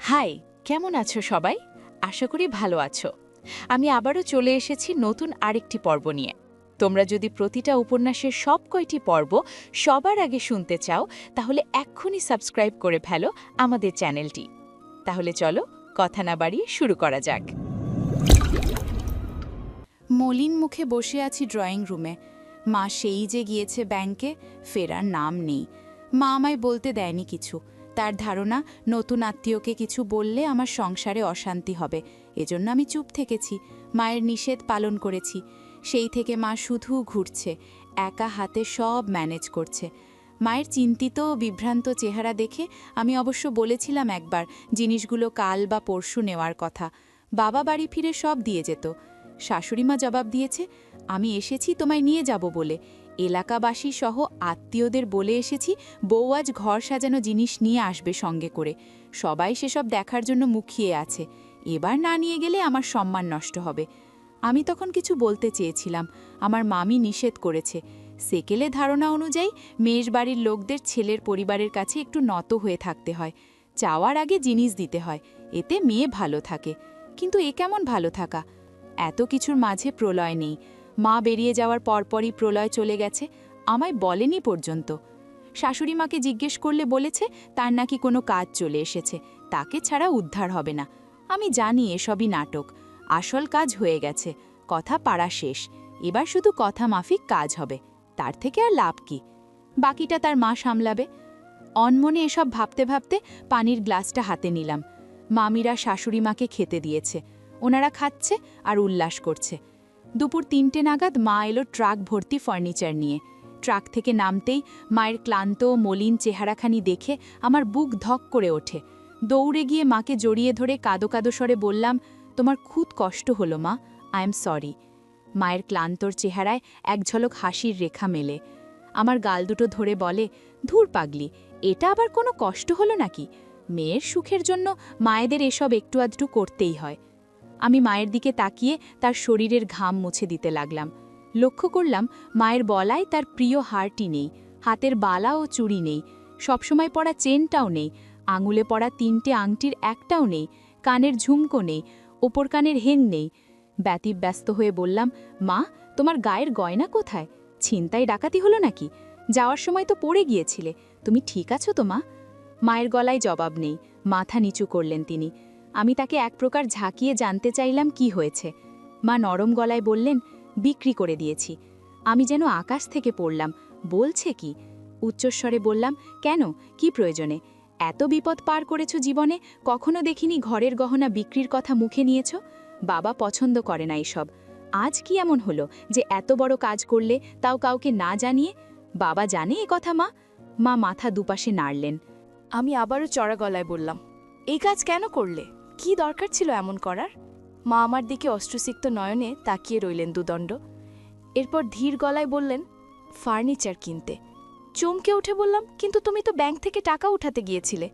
High, কেমন আছো সবাই? আশা করি ভালো আছো। আমি আবারও চলে এসেছি নতুন আরেকটি পর্ব নিয়ে। তোমরা যদি প্রতিটা উপন্যাসের সব কয়টি পর্ব সবার আগে শুনতে চাও, তাহলে এক্ষুনি সাবস্ক্রাইব করে ফেলো আমাদের চ্যানেলটি। তাহলে চলো, কথা না বাড়িয়ে শুরু করা যাক। মলিন মুখে বসে আছি ড্রয়িং রুমে। মা সেই যে গিয়েছে ব্যাংকে, ফেরার নাম নেই। মা আমায় বলতে দেয়নি কিছু। তার ধারণা নতুন আত্মীয়কে কিছু বললে আমার সংসারে অশান্তি হবে, এজন্য আমি চুপ থেকেছি, মায়ের নিষেধ পালন করেছি। সেই থেকে মা শুধু ঘুরছে, একা হাতে সব ম্যানেজ করছে। মায়ের চিন্তিত ও বিভ্রান্ত চেহারা দেখে আমি অবশ্য বলেছিলাম একবার জিনিসগুলো কাল বা পরশু নেওয়ার কথা। বাবা বাড়ি ফিরে সব দিয়ে যেত। শাশুড়িমা জবাব দিয়েছে, আমি এসেছি তোমায় নিয়ে যাব বলে। এলাকাবাসী সহ আত্মীয়দের বলে এসেছি বউ আজ ঘর সাজানো জিনিস নিয়ে আসবে সঙ্গে করে। সবাই সেসব দেখার জন্য মুখিয়ে আছে। এবার না নিয়ে গেলে আমার সম্মান নষ্ট হবে। আমি তখন কিছু বলতে চেয়েছিলাম, আমার মামি নিষেধ করেছে। সেকেলে ধারণা অনুযায়ী মেষ বাড়ির লোকদের ছেলের পরিবারের কাছে একটু নত হয়ে থাকতে হয়, চাওয়ার আগে জিনিস দিতে হয়, এতে মেয়ে ভালো থাকে। কিন্তু এ কেমন ভালো থাকা? এত কিছুর মাঝে প্রলয় নেই। মা বেরিয়ে যাওয়ার পরপরই প্রলয় চলে গেছে, আমায় বলেনি পর্যন্ত। শাশুড়ি মাকে জিজ্ঞেস করলে বলেছে তার নাকি কোনো কাজ চলে এসেছে, তাকে ছাড়া উদ্ধার হবে না। আমি জানি এসবই নাটক, আসল কাজ হয়ে গেছে, কথা পাড়া শেষ। এবার শুধু কথা মাফিক কাজ হবে, তার থেকে আর লাভ কি? বাকিটা তার মা সামলাবে। অনমনে এসব ভাবতে ভাবতে পানির গ্লাসটা হাতে নিলাম। মামিরা শাশুড়ি মাকে খেতে দিয়েছে, ওনারা খাচ্ছে আর উল্লাস করছে। দুপুর ৩টে নাগাদ মা এলো ট্রাক ভর্তি ফার্নিচার নিয়ে। ট্রাক থেকে নামতেই মায়ের ক্লান্ত ও মলিন চেহারাখানি দেখে আমার বুক ধক করে ওঠে। দৌড়ে গিয়ে মাকে জড়িয়ে ধরে কাঁদো কাঁদো স্বরে বললাম, তোমার খুব কষ্ট হলো মা, আই এম সরি। মায়ের ক্লান্তর চেহারায় এক ঝলক হাসির রেখা মেলে। আমার গাল দুটো ধরে বলে, ধুর পাগলি, এটা আবার কোনো কষ্ট হলো নাকি? মেয়ের সুখের জন্য মায়েদের এসব একটু আধটু করতেই হয়। আমি মায়ের দিকে তাকিয়ে তার শরীরের ঘাম মুছে দিতে লাগলাম। লক্ষ্য করলাম মায়ের বলায় তার প্রিয় হারটি নেই, হাতের বালা ও চুড়ি নেই, সবসময় পরা চেনটাও নেই, আঙুলে পরা ৩টে আংটির একটাও নেই, কানের ঝুমকো নেই, ওপর কানের হেং নেই। ব্যতিব্যস্ত হয়ে বললাম, মা, তোমার গায়ের গয়না কোথায়? ছিনতাই ডাকাতি হলো নাকি? যাওয়ার সময় তো পড়ে গিয়েছিলে, তুমি ঠিক আছো তো মা? মায়ের গলায় জবাব নেই, মাথা নিচু করলেন তিনি। আমি তাকে এক প্রকার ঝাঁকিয়ে জানতে চাইলাম কি হয়েছে। মা নরম গলায় বললেন, বিক্রি করে দিয়েছি। আমি যেন আকাশ থেকে পড়লাম, বলছে কি? উচ্চস্বরে বললাম, কেন, কি প্রয়োজনে? এত বিপদ পার করেছ জীবনে, কখনো দেখিনি ঘরের গহনা বিক্রির কথা মুখে নিয়েছ। বাবা পছন্দ করে না এসব। আজ কি এমন হলো যে এত বড় কাজ করলে, তাও কাউকে না জানিয়ে? বাবা জানে এ কথা মা? মা মাথা দুপাশে নাড়লেন। আমি আবারও চড়া গলায় বললাম, এই কাজ কেন করলে? কি দরকার ছিল এমন করার? মা আমার দিকে অশ্রুসিক্ত নয়নে তাকিয়ে রইলেন দুদণ্ড। এরপর ধীর গলায় বললেন, ফার্নিচার কিনতে। চমকে উঠে বললাম, কিন্তু তুমি তো ব্যাংক থেকে টাকা উঠাতে গিয়েছিলে।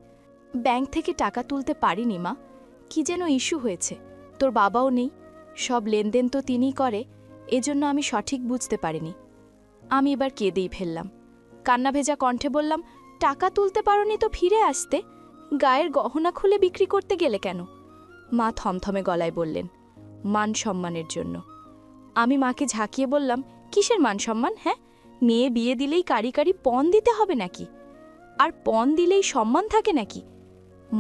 ব্যাংক থেকে টাকা তুলতে পারিনি মা, কি যেন ইস্যু হয়েছে, তোর বাবাও নেই, সব লেনদেন তো তিনিই করে, এজন্য আমি সঠিক বুঝতে পারিনি। আমি এবার কেঁদেই ফেললাম। কান্না ভেজা কণ্ঠে বললাম, টাকা তুলতে পারোনি তো ফিরে আসতে, গায়ের গহনা খুলে বিক্রি করতে গেলে কেন? মা থমথমে গলায় বললেন, মান সম্মানের জন্য। আমি মাকে ঝাঁকিয়ে বললাম, কিসের মান সম্মান? হ্যাঁ, মেয়ে বিয়ে দিলেই কারি কারি পণ দিতে হবে নাকি? আর পণ দিলেই সম্মান থাকে নাকি?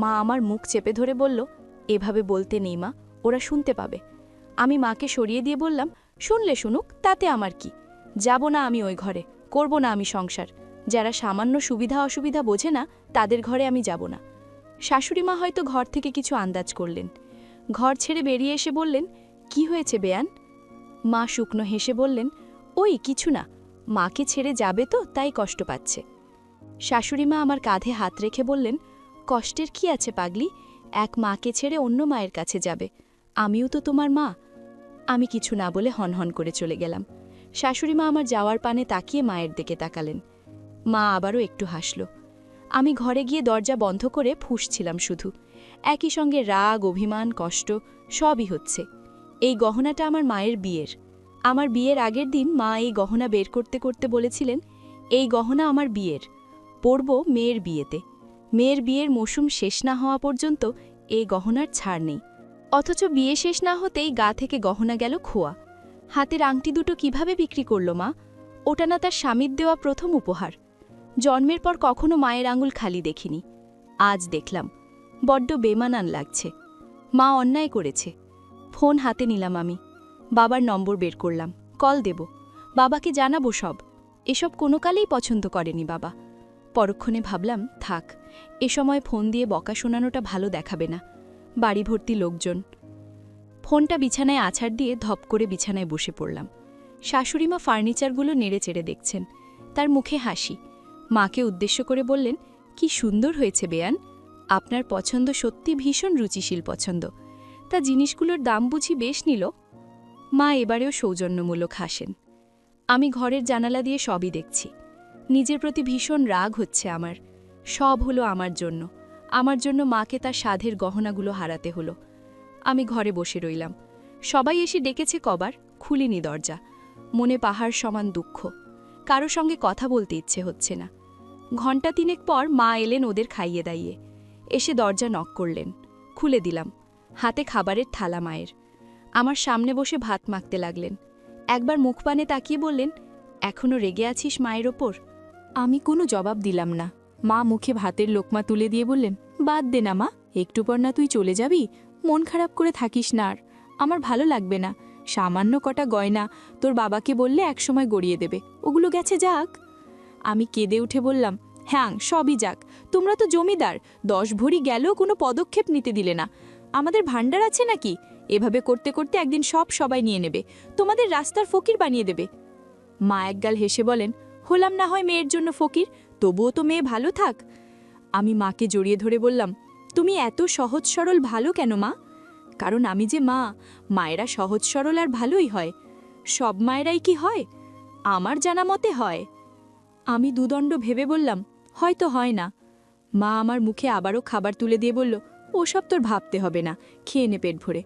মা আমার মুখ চেপে ধরে বলল, এভাবে বলতে নেই মা, ওরা শুনতে পাবে। আমি মাকে সরিয়ে দিয়ে বললাম, শুনলে শুনুক, তাতে আমার কি? যাব না আমি ওই ঘরে, করব না আমি সংসার। যারা সামান্য সুবিধা অসুবিধা বোঝে না, তাদের ঘরে আমি যাব না। শাশুড়ি মা হয়তো ঘর থেকে কিছু আন্দাজ করলেন। ঘর ছেড়ে বেরিয়ে এসে বললেন, কি হয়েছে বেয়ান? মা শুকনো হেসে বললেন, ওই কিছু না, মাকে ছেড়ে যাবে তো তাই কষ্ট পাচ্ছে। শাশুড়ি মা আমার কাঁধে হাত রেখে বললেন, কষ্টের কি আছে পাগলি, এক মাকে ছেড়ে অন্য মায়ের কাছে যাবে, আমিও তো তোমার মা। আমি কিছু না বলে হনহন করে চলে গেলাম। শাশুড়ি মা আমার যাওয়ার পানে তাকিয়ে মায়ের দিকে তাকালেন। মা আবারও একটু হাসল। আমি ঘরে গিয়ে দরজা বন্ধ করে ফুঁসছিলাম শুধু। একই সঙ্গে রাগ, অভিমান, কষ্ট সবই হচ্ছে। এই গহনাটা আমার মায়ের বিয়ের। আমার বিয়ের আগের দিন মা এই গহনা বের করতে করতে বলেছিলেন, এই গহনা আমার বিয়ের, পরব মেয়ের বিয়েতে। মেয়ের বিয়ের মৌসুম শেষ না হওয়া পর্যন্ত এ গহনার ছাড় নেই। অথচ বিয়ে শেষ না হতেই গা থেকে গহনা গেল খোয়া। হাতের আংটি দুটো কিভাবে বিক্রি করল মা? ওটা না তার স্বামীর দেওয়া প্রথম উপহার। জন্মের পর কখনো মায়ের আঙুল খালি দেখিনি, আজ দেখলাম। বড্ড বেমানান লাগছে। মা অন্যায় করেছে। ফোন হাতে নিলাম আমি, বাবার নম্বর বের করলাম, কল দেব, বাবাকে জানাবো সব। এসব কোনো কালেই পছন্দ করেনি বাবা। পরক্ষণে ভাবলাম থাক, এ সময় ফোন দিয়ে বকা শোনানোটা ভালো দেখাবে না। বাড়ি ভর্তি লোকজন। ফোনটা বিছানায় আছাড় দিয়ে ধপ করে বিছানায় বসে পড়লাম। শাশুড়িমা ফার্নিচারগুলো নেড়েচেড়ে দেখছেন, তার মুখে হাসি। মাকে উদ্দেশ্য করে বললেন, কি সুন্দর হয়েছে বেয়ান, আপনার পছন্দ সত্যি ভীষণ রুচিশীল পছন্দ। তা জিনিসগুলোর দাম বুঝি বেশ নিল? মা এবারেও সৌজন্যমূলক হাসেন। আমি ঘরের জানালা দিয়ে সবই দেখছি। নিজের প্রতি ভীষণ রাগ হচ্ছে আমার। সব হলো আমার জন্য মাকে তার সাধের গহনাগুলো হারাতে হলো। আমি ঘরে বসে রইলাম। সবাই এসে ডেকেছে কবার, খুলিনি দরজা। মনে পাহাড় সমান দুঃখ। কারো সঙ্গে কথা বলতে ইচ্ছে হচ্ছে না। ঘণ্টা তিনেক পর মা এলেন ওদের খাইয়ে দাইয়ে। এসে দরজা নক করলেন, খুলে দিলাম। হাতে খাবারের থালা মায়ের। আমার সামনে বসে ভাত মাখতে লাগলেন। একবার মুখপানে তাকিয়ে বললেন, এখনো রেগে আছিস মায়ের ওপর? আমি কোনো জবাব দিলাম না। মা মুখে ভাতের লোকমা তুলে দিয়ে বললেন, বাদ দে না মা, একটু পর না তুই চলে যাবি, মন খারাপ করে থাকিস না আর। আমার ভালো লাগবে না। সামান্য কটা গয়না তোর বাবাকে বললে একসময় গড়িয়ে দেবে, ওগুলো গেছে যাক। আমি কেঁদে উঠে বললাম, হ্যাঁ সবই যাক, তোমরা তো জমিদার, 10 ভরি গেলেও কোনো পদক্ষেপ নিতে দিলে না। আমাদের ভাণ্ডার আছে নাকি? এভাবে করতে করতে একদিন সবাই নিয়ে নেবে, তোমাদের রাস্তার ফকির বানিয়ে দেবে। মা একগাল হেসে বলেন, হলাম না হয় মেয়ের জন্য ফকির, তবুও তো মেয়ে ভালো থাক। আমি মাকে জড়িয়ে ধরে বললাম, তুমি এত সহজ সরল ভালো কেন মা? কারণ আমি যে মা, মায়েরা সহজ সরল আর ভালোই হয়। সব মায়েরাই কি হয়? আমার জানা মতে হয়। আমি দুদণ্ড ভেবে বললাম, হয়তো হয় না। মা আমার মুখে আবারও খাবার তুলে দিয়ে বলল, ওসব তোর ভাবতে হবে না, খেয়ে নে পেট ভরে।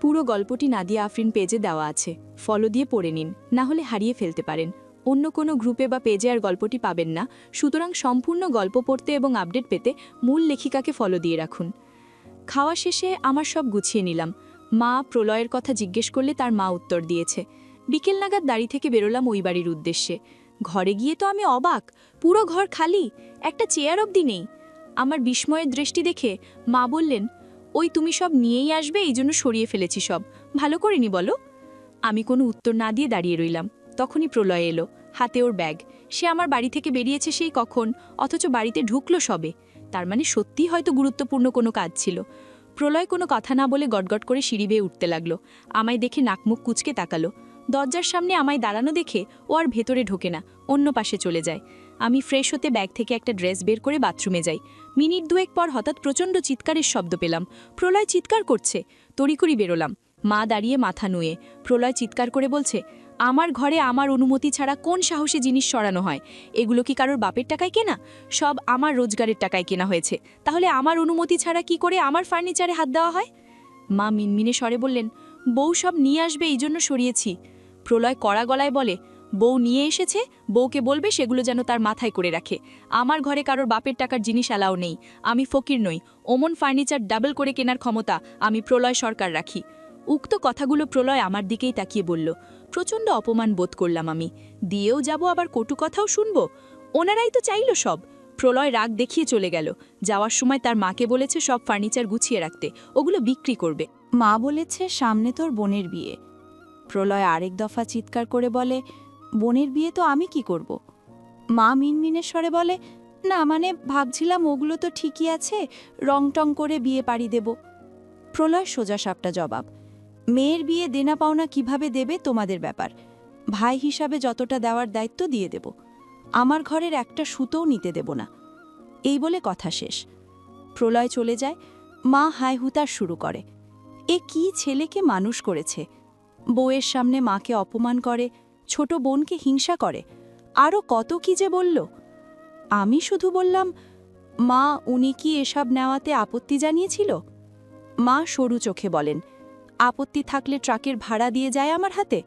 পুরো গল্পটি নাদিয়া আফরিন পেজে দেওয়া আছে, ফলো দিয়ে পড়ে নিন, না হলে হারিয়ে ফেলতে পারেন। অন্য কোনো গ্রুপে বা পেজে আর গল্পটি পাবেন না, সুতরাং সম্পূর্ণ গল্প পড়তে এবং আপডেট পেতে মূল লেখিকাকে ফলো দিয়ে রাখুন। খাওয়া শেষে আমার সব গুছিয়ে নিলাম। মা প্রলয়ের কথা জিজ্ঞেস করলে তার মা উত্তর দিয়েছে। বিকেল নাগাদ দাড়ি থেকে বেরোলাম ওই বাড়ির উদ্দেশ্যে। ঘরে গিয়ে তো আমি অবাক, পুরো ঘর খালি, একটা চেয়ার অবধি নেই। আমার বিস্ময়ের দৃষ্টি দেখে মা বললেন, ওই তুমি সব নিয়েই আসবে, এই জন্য সরিয়ে ফেলেছি সব, ভালো করিনি বলো। আমি কোনো উত্তর না দিয়ে দাঁড়িয়ে রইলাম। তখনই প্রলয় এলো, হাতে ওর ব্যাগ। সে আমার বাড়ি থেকে বেরিয়েছে সেই কখন, অথচ বাড়িতে ঢুকলো সবে। তার মানে সত্যিই হয়তো গুরুত্বপূর্ণ কোনো কাজ ছিল। প্রলয় কোনো কথা না বলে গটগট করে সিঁড়ি বেয়ে উঠতে লাগলো। আমায় দেখে নাকমুখ কুচকে তাকালো। দরজার সামনে আমায় দাঁড়ানো দেখে ও আর ভেতরে ঢোকে না, অন্য পাশে চলে যায়। আমি ফ্রেশ হতে ব্যাগ থেকে একটা ড্রেস বের করে বাথরুমে যাই। মিনিট দুয়েক পর হঠাৎ প্রচণ্ড চিৎকারের শব্দ পেলাম। প্রলয় চিৎকার করছে। তড়িঘড়ি বেরোলাম। মা দাঁড়িয়ে মাথা নুয়ে। প্রলয় চিৎকার করে বলছে, আমার ঘরে আমার অনুমতি ছাড়া কোন সাহসে জিনিস সরানো হয়? এগুলো কি কারোর বাপের টাকায় কেনা? সব আমার রোজগারের টাকায় কেনা হয়েছে। তাহলে আমার অনুমতি ছাড়া কি করে আমার ফার্নিচারে হাত দেওয়া হয়? মা মিনমিনে স্বরে বললেন, বউ সব নিয়ে আসবে, এই জন্য সরিয়েছি। প্রলয় কড়া গলায় বলে, বউ নিয়ে এসেছে, বউকে বলবে সেগুলো যেন তার মাথায় করে রাখে। আমার ঘরে কারোর বাপের টাকার জিনিস অ্যালাও নেই। আমি ফকির নই, ওমন ফার্নিচার ডাবল করে কেনার ক্ষমতা আমি প্রলয় সরকার রাখি। উক্ত কথাগুলো প্রলয় আমার দিকেই তাকিয়ে বলল। প্রচণ্ড অপমান বোধ করলাম আমি। দিয়েও যাব, আবার কটু কথাও শুনব। ওনারাই তো চাইল সব। প্রলয় রাগ দেখিয়ে চলে গেল। যাওয়ার সময় তার মাকে বলেছে সব ফার্নিচার গুছিয়ে রাখতে, ওগুলো বিক্রি করবে। মা বলেছে সামনে তোর বোনের বিয়ে। প্রলয় আরেক দফা চিৎকার করে বলে, বোনের বিয়ে তো আমি কি করব? মা মিনমিনের স্বরে বলে, না মানে ভাবছিলাম ওগুলো তো ঠিকই আছে, রং টং করে বিয়ে পাড়ি দেব। প্রলয় সোজা সাপটা জবাব, মেয়ের বিয়ে দেনা পাওনা কিভাবে দেবে তোমাদের ব্যাপার, ভাই হিসাবে যতটা দেওয়ার দায়িত্ব দিয়ে দেব, আমার ঘরের একটা সুতোও নিতে দেব না। এই বলে কথা শেষ। প্রলয় চলে যায়। মা হায় হুতার শুরু করে, এ কি ছেলেকে মানুষ করেছে! বউয়ের সামনে মাকে অপমান করে, ছোট বোনকে হিংসা করে, আরও কত কি যে বলল। আমি শুধু বললাম, মা উনি কি এসব নেওয়াতে আপত্তি জানিয়েছিল? মা সরু চোখে বলেন, আপত্তি থাকলে ট্রাকের ভাড়া দিয়ে যায় আমার হাতে?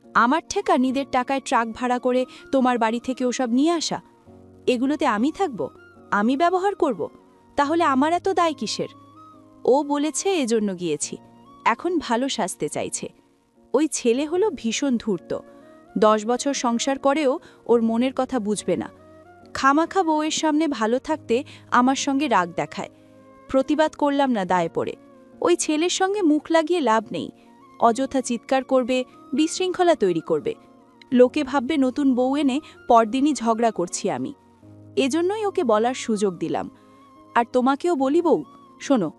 আমার ঠেকা নিজের টাকায় ট্রাক ভাড়া করে তোমার বাড়ি থেকে ওসব নিয়ে আসা? এগুলোতে আমি থাকব, আমি ব্যবহার করব? তাহলে আমার এত দায় কিসের? ও বলেছে এজন্য গিয়েছি, এখন ভালো সাজতে চাইছে। ওই ছেলে হলো ভীষণ ধূর্ত, 10 বছর সংসার করেও ওর মনের কথা বুঝবে না। খামাখা বউয়ের সামনে ভালো থাকতে আমার সঙ্গে রাগ দেখায়। প্রতিবাদ করলাম না দায়ে পড়ে। ওই ছেলের সঙ্গে মুখ লাগিয়ে লাভ নেই, অযথা চিৎকার করবে, বিশৃঙ্খলা তৈরি করবে। লোকে ভাববে নতুন বউ এনে পরদিনই ঝগড়া করছি আমি। এজন্যই ওকে বলার সুযোগ দিলাম। আর তোমাকেও বলি বউ, শোনো,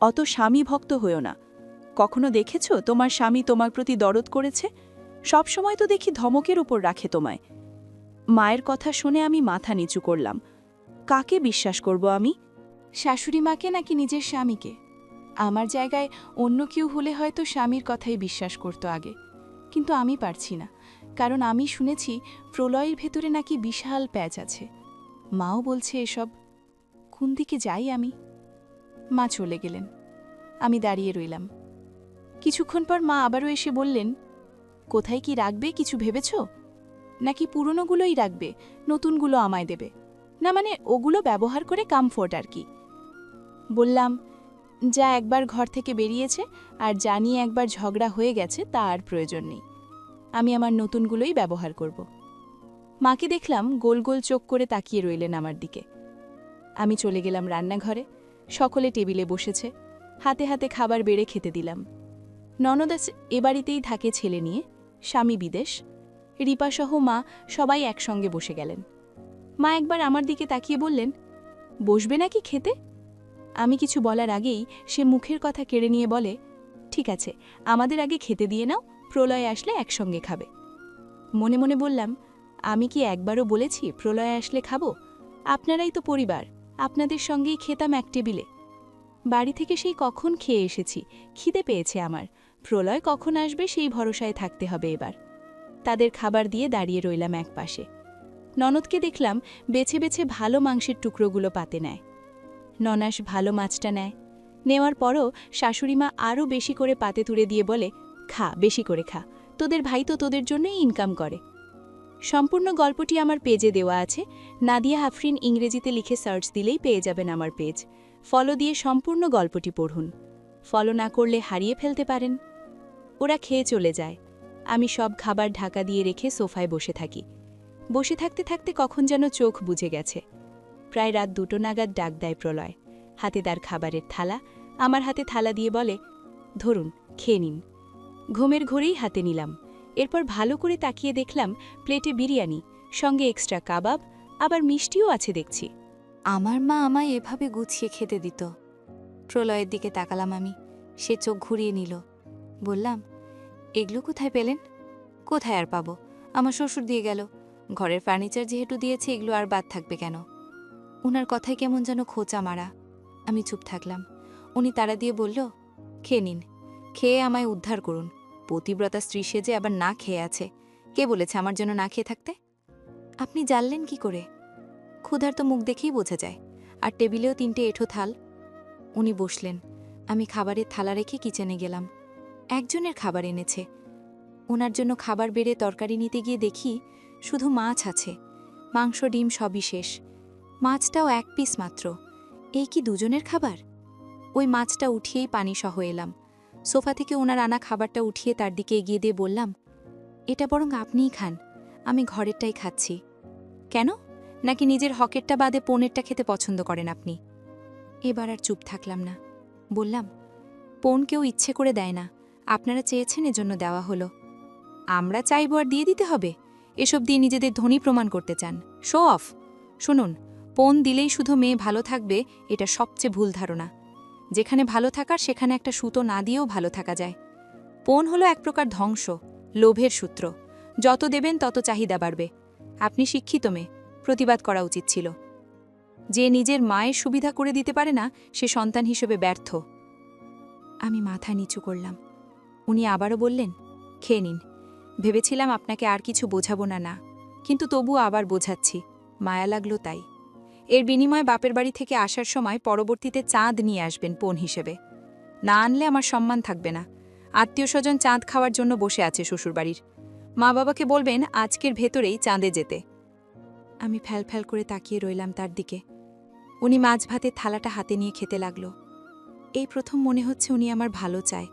অত স্বামী ভক্ত হইও না। কখনো দেখেছ তোমার স্বামী তোমার প্রতি দরদ করেছে? সব সময় তো দেখি ধমকের উপর রাখে তোমায়। মায়ের কথা শুনে আমি মাথা নিচু করলাম। কাকে বিশ্বাস করব আমি? শাশুড়ি মাকে নাকি নিজের স্বামীকে? আমার জায়গায় অন্য কেউ হলে হয়তো স্বামীর কথাই বিশ্বাস করতো আগে, কিন্তু আমি পারছি না, কারণ আমি শুনেছি প্রলয়ের ভেতরে নাকি বিশাল প্যাচ আছে। মাও বলছে এসব। কোন দিকে যাই আমি? মা চলে গেলেন, আমি দাঁড়িয়ে রইলাম। কিছুক্ষণ পর মা আবারও এসে বললেন, কোথায় কি রাখবে কিছু ভেবেছ? নাকি পুরনোগুলোই রাখবে, নতুনগুলো আমায় দেবে? না মানে ওগুলো ব্যবহার করে কমফোর্ট আর কি। বললাম, যা একবার ঘর থেকে বেরিয়েছে আর যা নিয়ে একবার ঝগড়া হয়ে গেছে তা আর প্রয়োজন নেই। আমি আমার নতুনগুলোই ব্যবহার করব। মাকে দেখলাম গোল গোল চোখ করে তাকিয়ে রইলেন আমার দিকে। আমি চলে গেলাম রান্নাঘরে। সকলে টেবিলে বসেছে, হাতে হাতে খাবার বেড়ে খেতে দিলাম। ননদাস এ বাড়িতেই থাকে ছেলে নিয়ে, স্বামী বিদেশ। রিপাসহ মা সবাই একসঙ্গে বসে গেলেন। মা একবার আমার দিকে তাকিয়ে বললেন, বসবে নাকি খেতে? আমি কিছু বলার আগেই সে মুখের কথা কেড়ে নিয়ে বলে, ঠিক আছে, আমাদের আগে খেতে দিয়ে নাও, প্রলয় আসলে একসঙ্গে খাবে। মনে মনে বললাম, আমি কি একবারও বলেছি প্রলয় আসলে খাবো? আপনারাই তো পরিবার, আপনাদের সঙ্গেই খেতাম এক টেবিলে। বাড়ি থেকে সেই কখন খেয়ে এসেছি, খিদে পেয়েছে আমার। প্রলয় কখন আসবে সেই ভরসায় থাকতে হবে এবার। তাদের খাবার দিয়ে দাঁড়িয়ে রইলাম একপাশে। ননদকে দেখলাম বেছে বেছে ভালো মাংসের টুকরোগুলো পাতে নেয়। ননাস ভালো মাছটা নেয়। নেওয়ার পরও শাশুড়িমা আরও বেশি করে পাতে তুলে দিয়ে বলে, খা, বেশি করে খা, তোদের ভাই তো তোদের জন্যই ইনকাম করে। সম্পূর্ণ গল্পটি আমার পেজে দেওয়া আছে। নাদিয়া আফরিন ইংরেজিতে লিখে সার্চ দিলেই পেয়ে যাবেন আমার পেজ। ফলো দিয়ে সম্পূর্ণ গল্পটি পড়ুন। ফলো না করলে হারিয়ে ফেলতে পারেন। ওরা খেয়ে চলে যায়। আমি সব খাবার ঢাকা দিয়ে রেখে সোফায় বসে থাকি। বসে থাকতে থাকতে কখন যেন চোখ বুজে গেছে। প্রায় রাত 2টো নাগাদ ডাক দেয় প্রলয়। হাতে তার খাবারের থালা, আমার হাতে থালা দিয়ে বলে, ধরুন, খেয়ে নিন। ঘুমের ঘোরেই হাতে নিলাম। এরপর ভালো করে তাকিয়ে দেখলাম প্লেটে বিরিয়ানি, সঙ্গে এক্সট্রা কাবাব, আবার মিষ্টিও আছে দেখছি। আমার মা আমায় এভাবে গুছিয়ে খেতে দিত। প্রলয়ের দিকে তাকালাম আমি। সে চোখ ঘুরিয়ে নিল। বললাম, এগুলো কোথায় পেলেন? কোথায় আর পাবো, আমার শ্বশুর দিয়ে গেল। ঘরের ফার্নিচার যেহেতু দিয়েছে, এগুলো আর বাদ থাকবে কেন? ওনার কথায় কেমন যেন খোঁচা মারা। আমি চুপ থাকলাম। উনি তাড়া দিয়ে বলল, খেয়ে নিন, খেয়ে আমায় উদ্ধার করুন। পতিব্রতা স্ত্রী সেজে আবার না খেয়ে আছে। কে বলেছে আমার জন্য না খেয়ে থাকতে? আপনি জানলেন কি করে? ক্ষুধার তো মুখ দেখেই বোঝা যায়। আর টেবিলেও 3টে এঁঠো থাল। উনি বসলেন। আমি খাবারের থালা রেখে কিচেনে গেলাম। একজনের খাবার এনেছে। ওনার জন্য খাবার বেড়ে তরকারি নিতে গিয়ে দেখি শুধু মাছ আছে। মাংস ডিম সবই শেষ। মাছটাও 1 পিস মাত্র। এই কি দুজনের খাবার? ওই মাছটা উঠিয়েই পানি সহ এলাম। সোফা থেকে ওনার আনা খাবারটা উঠিয়ে তার দিকে এগিয়ে দিয়ে বললাম, এটা বরং আপনিই খান, আমি ঘরেরটাই খাচ্ছি। কেন? নাকি নিজের হকেরটা বাদে পনেরটা খেতে পছন্দ করেন আপনি? এবার আর চুপ থাকলাম না। বললাম, পণ কেউ ইচ্ছে করে দেয় না, আপনারা চেয়েছেন এজন্য দেওয়া হলো। আমরা চাইব আর দিয়ে দিতে হবে? এসব দিয়ে নিজেদের ধনী প্রমাণ করতে চান? Show off! শুনুন, পণ দিলেই শুধু মেয়ে ভালো থাকবে, এটা সবচেয়ে ভুল ধারণা। যেখানে ভালো থাকার সেখানে একটা সুতো না দিয়েও ভালো থাকা যায়। পণ হলো এক প্রকার ধ্বংস, লোভের সূত্র। যত দেবেন তত চাহিদা বাড়বে। আপনি শিক্ষিত মেয়ে, প্রতিবাদ করা উচিত ছিল। যে নিজের মায়ের সুবিধা করে দিতে পারে না, সে সন্তান হিসেবে ব্যর্থ। আমি মাথা নিচু করলাম। উনি আবারও বললেন, খেয়ে নিন। ভেবেছিলাম আপনাকে আর কিছু বোঝাবো না, কিন্তু তবুও আবার বোঝাচ্ছি, মায়া লাগলো তাই। এর বিনিময়ে বাপের বাড়ি থেকে আসার সময় পরবর্তীতে চাঁদ নিয়ে আসবেন পণ হিসেবে। না আনলে আমার সম্মান থাকবে না। আত্মীয় স্বজন চাঁদ খাওয়ার জন্য বসে আছে শ্বশুরবাড়ির। মা বাবাকে বলবেন আজকের ভেতরেই চাঁদে যেতে। আমি ফ্যাল করে তাকিয়ে রইলাম তার দিকে। উনি মাছ ভাতের থালাটা হাতে নিয়ে খেতে লাগলো। এই প্রথম মনে হচ্ছে উনি আমার ভালো চায়।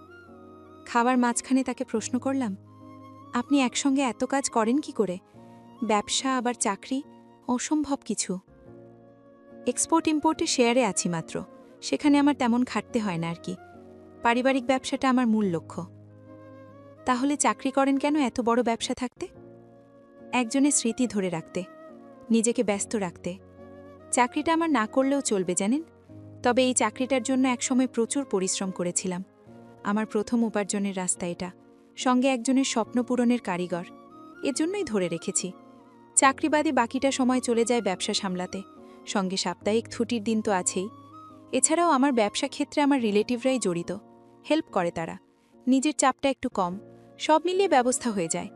খাবার মাঝখানে তাকে প্রশ্ন করলাম, আপনি একসঙ্গে এত কাজ করেন কি করে? ব্যবসা আবার চাকরি, অসম্ভব কিছু। এক্সপোর্ট ইম্পোর্টে শেয়ারে আছি মাত্র, সেখানে আমার তেমন খাটতে হয় না আর কি। পারিবারিক ব্যবসাটা আমার মূল লক্ষ্য। তাহলে চাকরি করেন কেন এত বড় ব্যবসা থাকতে? একজনের স্মৃতি ধরে রাখতে, নিজেকে ব্যস্ত রাখতে। চাকরিটা আমার না করলেও চলবে জানেন, তবে এই চাকরিটার জন্য একসময় প্রচুর পরিশ্রম করেছিলাম। আমার প্রথম উপার্জনের রাস্তা এটা, সঙ্গে একজনের স্বপ্ন পূরণের কারিগর। এজন্যই ধরে রেখেছি। চাকরি বাদে বাকিটা সময় চলে যায় ব্যবসা সামলাতে, সঙ্গে সাপ্তাহিক ছুটির দিন তো আছেই। এছাড়াও আমার ব্যবসা ক্ষেত্রে আমার রিলেটিভরাই জড়িত, হেল্প করে তারা। নিজের চাপটা একটু কম, সব মিলিয়ে ব্যবস্থা হয়ে যায়।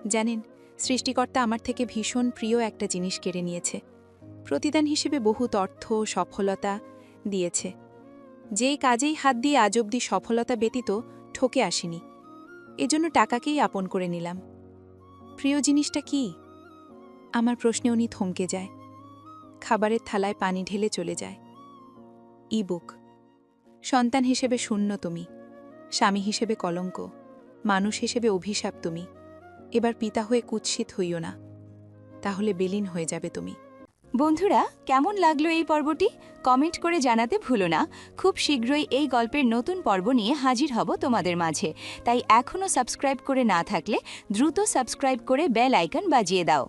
জানেন, সৃষ্টিকর্তা আমার থেকে ভীষণ প্রিয় একটা জিনিস কেড়ে নিয়েছে। প্রতিদান হিসেবে বহুত অর্থ, সফলতা দিয়েছে। যেই কাজেই হাত দিয়ে আজ অবধি সফলতা ব্যতীত ঠকে আসিনি, এজন্য টাকাকেই আপন করে নিলাম। প্রিয় জিনিসটা কি? আমার প্রশ্নে উনি থমকে যায়, খাবারের থালায় পানি ঢেলে চলে যায়। ইবুক। সন্তান হিসেবে শূন্য তুমি, স্বামী হিসেবে কলঙ্ক, মানুষ হিসেবে অভিশাপ তুমি। এবার পিতা হয়ে কুৎসিত হইও না, তাহলে বেলিন হয়ে যাবে তুমি। বন্ধুরা, কেমন লাগলো এই পর্বটি? কমেন্ট করে জানাতে ভুলো না। খুব শীঘ্রই এই গল্পের নতুন পর্ব নিয়ে হাজির হব তোমাদের মাঝে। তাই এখনও সাবস্ক্রাইব করে না থাকলে দ্রুত সাবস্ক্রাইব করে বেল আইকন বাজিয়ে দাও।